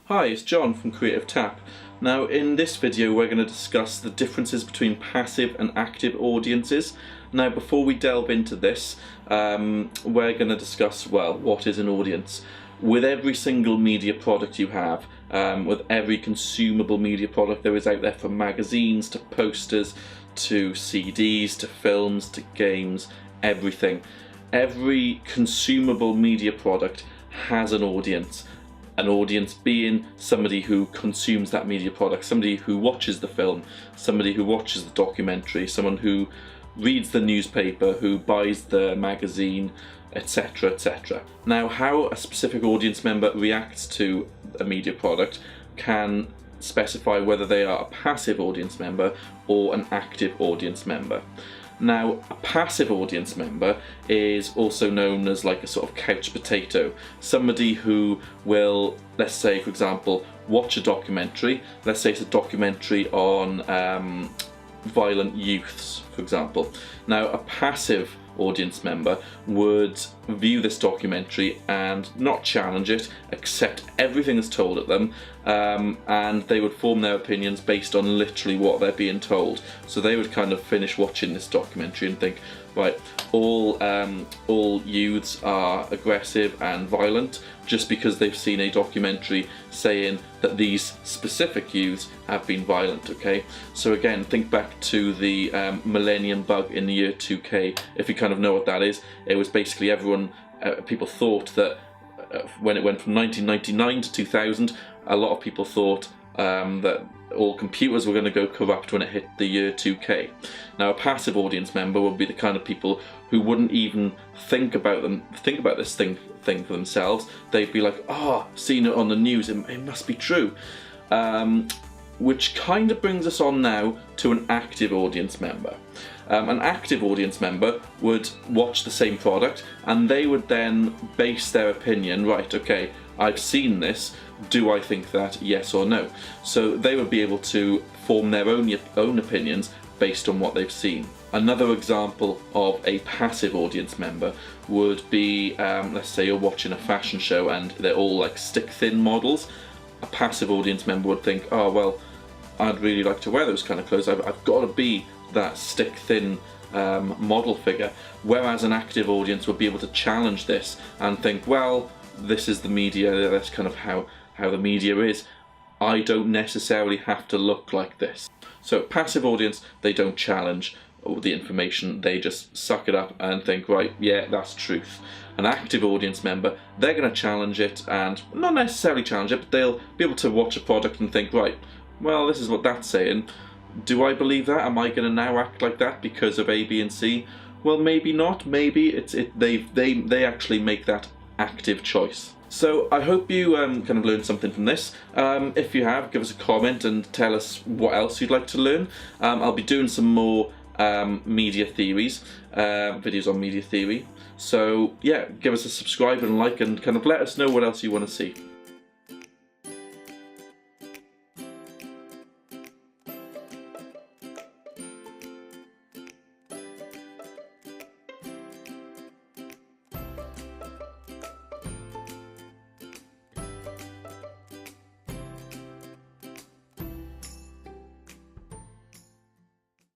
Hi, it's John from Creative Tap. Now in this video we're going to discuss the differences between passive and active audiences. Now before we delve into this, we're going to discuss, well, what is an audience? With every single media product you have, with every consumable media product there is out there, from magazines to posters to CDs to films to games, everything. Every consumable media product has an audience. An audience being somebody who consumes that media product, somebody who watches the film, somebody who watches the documentary, someone who reads the newspaper, who buys the magazine, etc, etc. Now how a specific audience member reacts to a media product can specify whether they are a passive audience member or an active audience member. Now, a passive audience member is also known as like a sort of couch potato. Somebody who will, let's say for example, watch a documentary. Let's say it's a documentary on violent youths, for example. Now, a passive audience member would view this documentary and not challenge it, accept everything that's told at them, and they would form their opinions based on literally what they're being told. So they would kind of finish watching this documentary and think, right, all youths are aggressive and violent just because they've seen a documentary saying that these specific youths have been violent, okay? So again, think back to the millennium bug in the year 2K. If you kind of know what that is, it was basically everyone, people thought that when it went from 1999 to 2000, a lot of people thought that all computers were going to go corrupt when it hit the year 2K. Now a passive audience member would be the kind of people who wouldn't even think about this thing for themselves. They'd be like, oh, seen it on the news, it must be true. Which kind of brings us on now to an active audience member. An active audience member would watch the same product and they would then base their opinion, right, okay, I've seen this, do I think that, yes or no? So they would be able to form their own opinions based on what they've seen. Another example of a passive audience member would be, let's say you're watching a fashion show and they're all like stick-thin models. A passive audience member would think, oh well, I'd really like to wear those kind of clothes, I've got to be that stick-thin model figure. Whereas an active audience would be able to challenge this and think, well, this is the media, that's kind of how the media is. I don't necessarily have to look like this. So passive audience, they don't challenge the information, they just suck it up and think, right, yeah, that's truth. An active audience member, they're going to challenge it, and not necessarily challenge it, but they'll be able to watch a product and think, right, well, this is what that's saying. Do I believe that? Am I going to now act like that because of A, B and C? Well, maybe not. Maybe they actually make that active choice. So I hope you kind of learned something from this. If you have, give us a comment and tell us what else you'd like to learn. I'll be doing some more media theories, videos on media theory. So yeah, give us a subscribe and like and kind of let us know what else you want to see.